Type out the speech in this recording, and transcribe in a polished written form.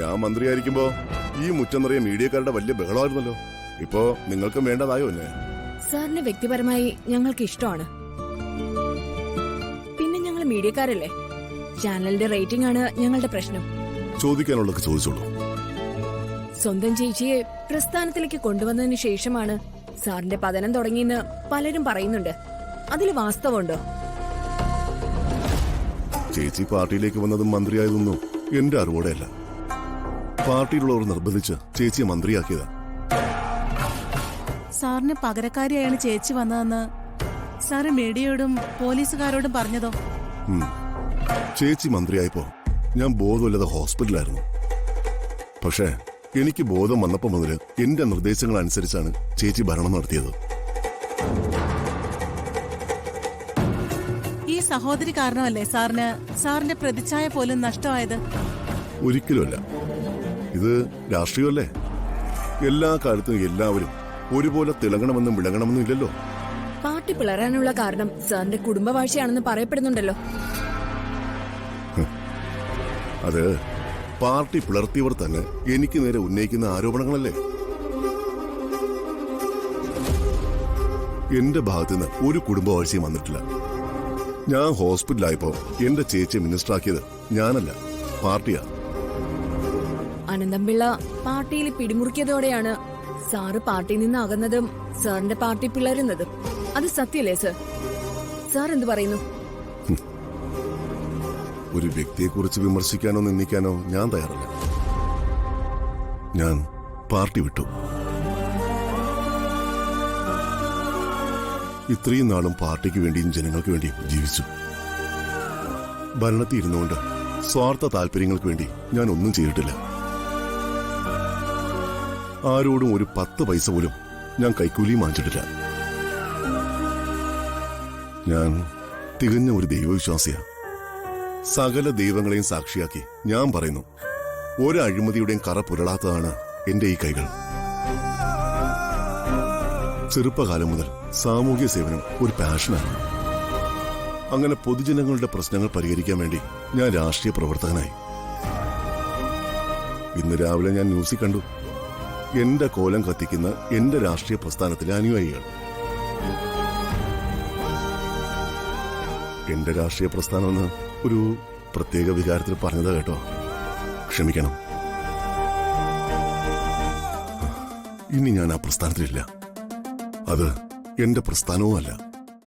ഞാൻ മന്ത്രിയായിരിക്കുമ്പോ ഈ മുറ്റം നിറയെ മീഡിയക്കാരുടെ വലിയ ബഹളമായിരുന്നല്ലോ. ഇപ്പോ നിങ്ങൾക്കും വേണ്ടതായോ എന്നെ? സാറിന് വ്യക്തിപരമായി ഞങ്ങൾക്ക് ഇഷ്ടമാണ്. പിന്നെ ഞങ്ങൾ മീഡിയക്കാരല്ലേ, ചാനലിന്റെ റേറ്റിംഗ് ആണ് ഞങ്ങളുടെ പ്രശ്നം. ചോദിക്കാനുള്ളത് ചോദിച്ചോളൂ. സ്വന്തം ചേച്ചിയെ പ്രസ്ഥാനത്തിലേക്ക് കൊണ്ടുവന്നതിന് ശേഷമാണ് സാറിന്റെ പതനം തുടങ്ങിയെന്ന് പലരും പറയുന്നുണ്ട്. അതിൽ വാസ്തവമുണ്ടോ? ചേച്ചി പാർട്ടിയിലേക്ക് വന്നതും മന്ത്രിയായതൊന്നും എന്റെ അറിവോടെയല്ല. പാർട്ടിയിലുള്ളവർ നിർബന്ധിച്ച് ചേച്ചിയെ മന്ത്രിയാക്കിയതാ. സാറിന് പകരക്കാരിയായാണ് ചേച്ചി വന്നതെന്ന് സാറ് മീഡിയയോടും പോലീസുകാരോടും പറഞ്ഞതോ? ചേച്ചി മന്ത്രിയായപ്പോ ഞാൻ ബോധമില്ലാതെ ഹോസ്പിറ്റലായിരുന്നു. പക്ഷേ എനിക്ക് ബോധം വന്നപ്പോ മുതല് എന്റെ നിർദ്ദേശങ്ങൾ അനുസരിച്ചാണ് ചേച്ചി ഭരണം നടത്തിയത്. ഈ സഹോദരി കാരണമല്ലേ സാറിന്റെ പ്രതിച്ഛായ പോലും നഷ്ടമായത്? ഒരിക്കലുമല്ല. ഇത് രാഷ്ട്രീയമല്ലേ. എല്ലാ കാലത്തും എല്ലാവരും ഒരുപോലെ തിളങ്ങണമെന്നും വിളങ്ങണമെന്നും ഇല്ലല്ലോ. പാർട്ടി പിളരാനുള്ള കാരണം സാറിന്റെ കുടുംബവാഴ്ചയാണെന്ന് പറയപ്പെടുന്നുണ്ടല്ലോ. അത് പാർട്ടി പിളർത്തിയവർ തന്നെ എനിക്ക് നേരെ ഉന്നയിക്കുന്ന ആരോപണങ്ങളല്ലേ. എന്റെ ഭാഗത്തുനിന്ന് ഒരു കുടുംബവാഴ്ചയും വന്നിട്ടില്ല. ഞാൻ ഹോസ്പിറ്റലായപ്പോ എന്റെ ചേച്ചിയെ മിനിസ്റ്ററാക്കിയത് ഞാനല്ല, പാർട്ടിയാ. അനന്തംപിള്ള പാർട്ടിയിൽ പിടിമുറുക്കിയതോടെയാണ് സാറ് പാർട്ടിയിൽ നിന്ന് അകന്നതും സാറിന്റെ പാർട്ടി പിളരുന്നതും. അത് സത്യല്ലേ സർ? സാർ എന്ത് പറയുന്നു? ഒരു വ്യക്തിയെക്കുറിച്ച് വിമർശിക്കാനോ നിന്ദിക്കാനോ ഞാൻ തയ്യാറല്ല. ഞാൻ പാർട്ടി വിട്ടു. ഇത്രയും നാളും പാർട്ടിക്ക് വേണ്ടിയും ജനങ്ങൾക്ക് വേണ്ടിയും ജീവിച്ചു. ഭരണത്തിൽ ഇരുന്നുകൊണ്ട് സ്വാർത്ഥ താല്പര്യങ്ങൾക്ക് വേണ്ടി ഞാൻ ഒന്നും ചെയ്തിട്ടില്ല. ആരോടും ഒരു 10 പൈസ പോലും ഞാൻ കൈക്കൂലിയും വാങ്ങിച്ചിട്ടില്ല. ഞാൻ തികഞ്ഞ ഒരു ദൈവവിശ്വാസിയാ. സകല ദൈവങ്ങളെയും സാക്ഷിയാക്കി ഞാൻ പറയുന്നു, ഒരു അഴിമതിയുടെയും കറ പുരളാത്തതാണ് എന്റെ ഈ കൈകൾ. ചെറുപ്പകാലം മുതൽ സാമൂഹ്യ സേവനം ഒരു പാഷനാണ്. അങ്ങനെ പൊതുജനങ്ങളുടെ പ്രശ്നങ്ങൾ പരിഹരിക്കാൻ വേണ്ടി ഞാൻ രാഷ്ട്രീയ പ്രവർത്തകനായി. ഇന്ന് രാവിലെ ഞാൻ ന്യൂസിൽ കണ്ടു, എന്റെ കോലം കത്തിക്കുന്ന എന്റെ രാഷ്ട്രീയ പ്രസ്ഥാനത്തിലെ അനുയായികൾ. എന്റെ രാഷ്ട്രീയ പ്രസ്ഥാനമെന്ന് ഒരു പ്രത്യേക വികാരത്തിൽ പറഞ്ഞതാ കേട്ടോ, ക്ഷമിക്കണം. ഇനി ഞാൻ ആ പ്രസ്ഥാനത്തിലില്ല. അത് എന്റെ പ്രസ്ഥാനവുമല്ല.